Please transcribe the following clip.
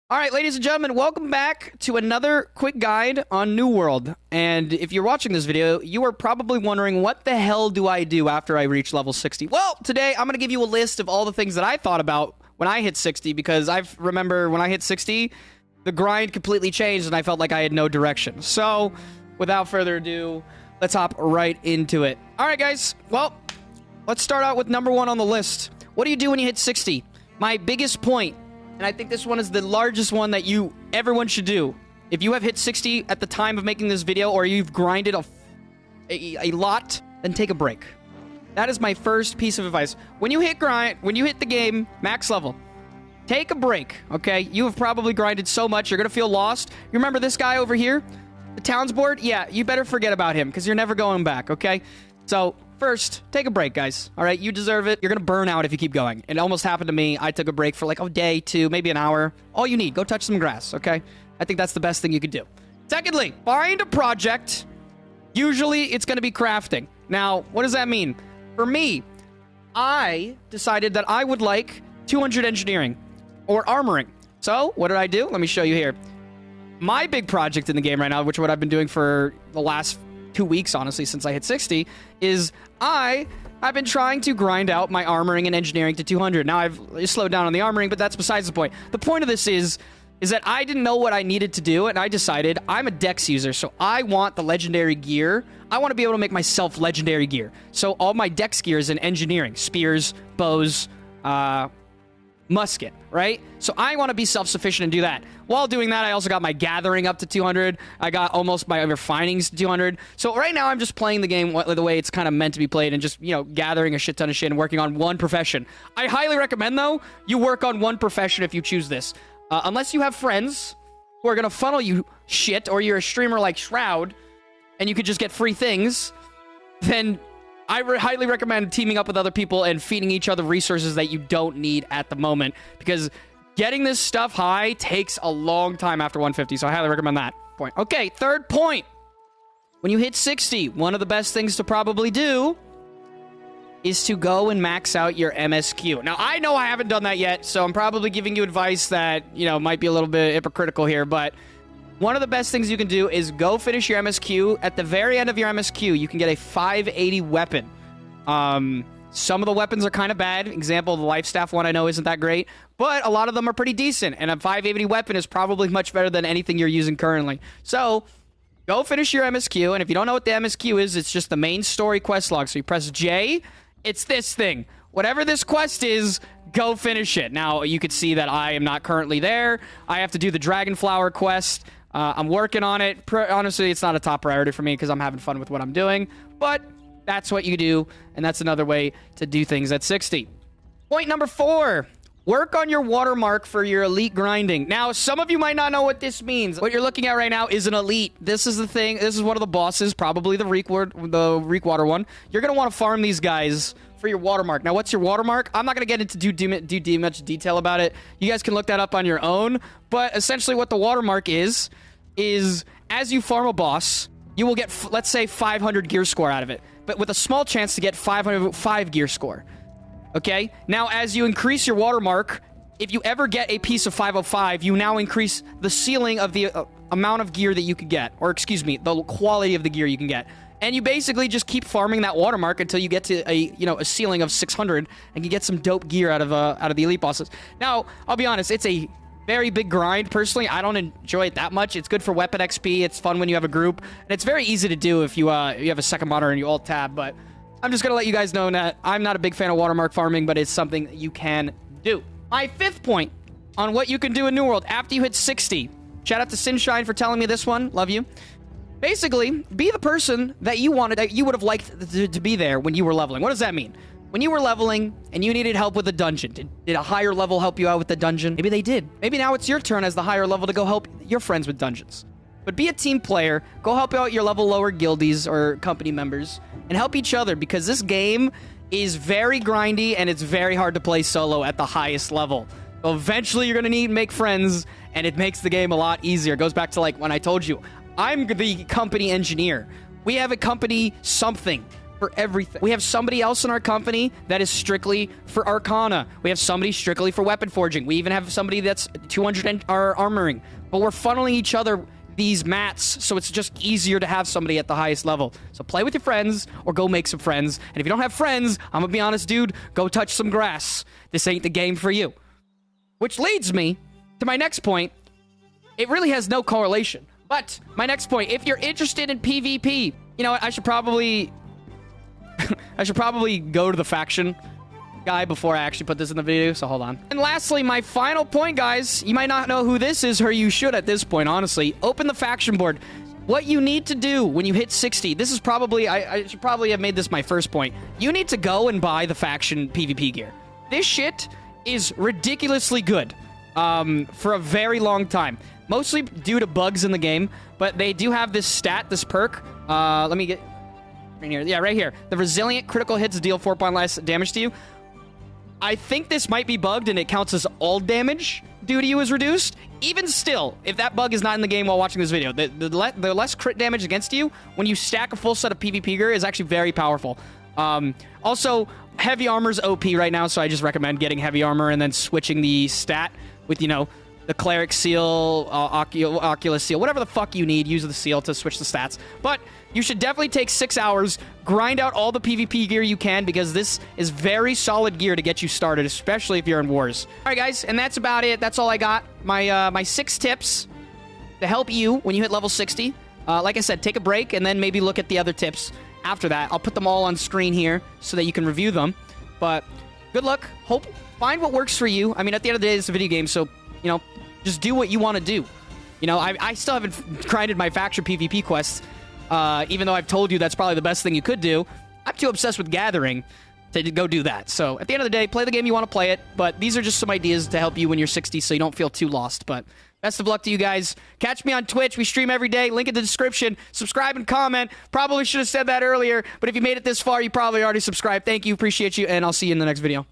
All right, ladies and gentlemen, welcome back to another quick guide on New World. And if you're watching this video, you are probably wondering, what the hell do I do after I reach level 60? Well, today I'm going to give you a list of all the things that I thought about when I hit 60, because I remember when I hit 60, the grind completely changed and I felt like I had no direction. So, without further ado, let's hop right into it. All right, guys. Well, let's start out with number one on the list. What do you do when you hit 60? My biggest point, and I think this one is the largest one that everyone should do. If you have hit 60 at the time of making this video, or you've grinded a lot, then take a break. That is my first piece of advice. When you hit the game max level, take a break, okay? You have probably grinded so much, you're gonna feel lost. You remember this guy over here? The towns board? Yeah, you better forget about him, because you're never going back, okay? So, first, take a break, guys. All right, you deserve it. You're going to burn out if you keep going. It almost happened to me. I took a break for like a day, two, maybe an hour. All you need, go touch some grass, okay? I think that's the best thing you could do. Secondly, find a project. Usually, it's going to be crafting. Now, what does that mean? For me, I decided that I would like 200 engineering or armoring. So, what did I do? Let me show you here. My big project in the game right now, which is what I've been doing for the last 2 weeks, honestly, since I hit 60, is I've been trying to grind out my armoring and engineering to 200. Now, I've slowed down on the armoring, but that's besides the point. The point of this is that I didn't know what I needed to do, and I decided I'm a dex user, so I want the legendary gear. I want to be able to make myself legendary gear. So all my dex gear is in engineering. Spears, bows, musket, right? So I want to be self-sufficient and do that. While doing that, I also got my gathering up to 200. I got almost my refinings to 200. So right now, I'm just playing the game the way it's kind of meant to be played and just, gathering a shit ton of shit and working on one profession. I highly recommend, though, you work on one profession if you choose this. Unless you have friends who are going to funnel you shit, or you're a streamer like Shroud, and you could just get free things, then I highly recommend teaming up with other people and feeding each other resources that you don't need at the moment, because getting this stuff high takes a long time after 150, so I highly recommend that point. Okay, third point. When you hit 60, one of the best things to probably do is to go and max out your MSQ. Now, I know I haven't done that yet, so I'm probably giving you advice that, might be a little bit hypocritical here, but one of the best things you can do is go finish your MSQ. At the very end of your MSQ, you can get a 580 weapon. Some of the weapons are kind of bad. Example, the life staff one I know isn't that great, but a lot of them are pretty decent, and a 580 weapon is probably much better than anything you're using currently. So, go finish your MSQ, and if you don't know what the MSQ is, it's just the main story quest log. So you press J, it's this thing. Whatever this quest is, go finish it. Now, you could see that I am not currently there. I have to do the Dragonflower quest. I'm working on it. Honestly, it's not a top priority for me because I'm having fun with what I'm doing. But that's what you do, and that's another way to do things at 60. Point number 4. Work on your watermark for your elite grinding. Now, some of you might not know what this means. What you're looking at right now is an elite. This is the thing. This is one of the bosses, probably the Reekwater one. You're going to want to farm these guys for your watermark. Now, what's your watermark? I'm not going to get into do much detail about it. You guys can look that up on your own. But essentially what the watermark is as you farm a boss, you will get, let's say, 500 gear score out of it, but with a small chance to get 505 gear score. Okay? Now, as you increase your watermark, if you ever get a piece of 505, you now increase the ceiling of the amount of gear that you could get, or excuse me, the quality of the gear you can get. And you basically just keep farming that watermark until you get to a ceiling of 600, and you get some dope gear out of the elite bosses. Now, I'll be honest, it's a very big grind. Personally, I don't enjoy it that much. It's good for weapon XP. It's fun when you have a group, and it's very easy to do if you have a second monitor and you alt tab. But I'm just gonna let you guys know that I'm not a big fan of watermark farming, but it's something that you can do. My 5th point on what you can do in New World after you hit 60. Shout out to Sinshine for telling me this one. Love you. Basically, be the person that you would have liked to be there when you were leveling. What does that mean? When you were leveling and you needed help with a dungeon, did a higher level help you out with the dungeon? Maybe they did. Maybe now it's your turn as the higher level to go help your friends with dungeons. But be a team player. Go help out your level lower guildies or company members and help each other, because this game is very grindy and it's very hard to play solo at the highest level. So eventually you're going to need to make friends, and it makes the game a lot easier. It goes back to like when I told you, I'm the company engineer. We have a company something. for everything. We have somebody else in our company that is strictly for Arcana. We have somebody strictly for weapon forging. We even have somebody that's 200 armoring. But we're funneling each other these mats, so it's just easier to have somebody at the highest level. So play with your friends, or go make some friends. And if you don't have friends, I'm gonna be honest, dude, go touch some grass. This ain't the game for you. Which leads me to my next point. It really has no correlation. But my next point, if you're interested in PvP, you know what, I should probably go to the faction guy before I actually put this in the video, so hold on. And lastly, my final point, guys, you might not know who this is, or you should at this point, honestly. Open the faction board. What you need to do when you hit 60, this is probably, I should probably have made this my first point. You need to go and buy the faction PvP gear. This shit is ridiculously good for a very long time. Mostly due to bugs in the game, but they do have this stat, this perk. Let me get right here. Yeah, right here. The resilient critical hits deal 4 points less damage to you. I think this might be bugged and it counts as all damage due to you is reduced. Even still, if that bug is not in the game while watching this video, the less crit damage against you when you stack a full set of PvP gear is actually very powerful. Also, heavy armor's OP right now, so I just recommend getting heavy armor and then switching the stat with, you know, the Cleric Seal, Oculus Seal, whatever the fuck you need, use the seal to switch the stats. But you should definitely take 6 hours, grind out all the PvP gear you can, because this is very solid gear to get you started, especially if you're in wars. All right, guys, and that's about it. That's all I got. My 6 tips to help you when you hit level 60. Like I said, take a break and then maybe look at the other tips after that. I'll put them all on screen here so that you can review them. But good luck. Find what works for you. I mean, at the end of the day, it's a video game, so, you know, just do what you want to do. You know, I still haven't grinded my faction PvP quests, even though I've told you that's probably the best thing you could do. I'm too obsessed with gathering to go do that. So at the end of the day, play the game you want to play it, but these are just some ideas to help you when you're 60 so you don't feel too lost. But best of luck to you guys. Catch me on Twitch. We stream every day. Link in the description. Subscribe and comment. Probably should have said that earlier, but if you made it this far, you probably already subscribed. Thank you. Appreciate you, and I'll see you in the next video.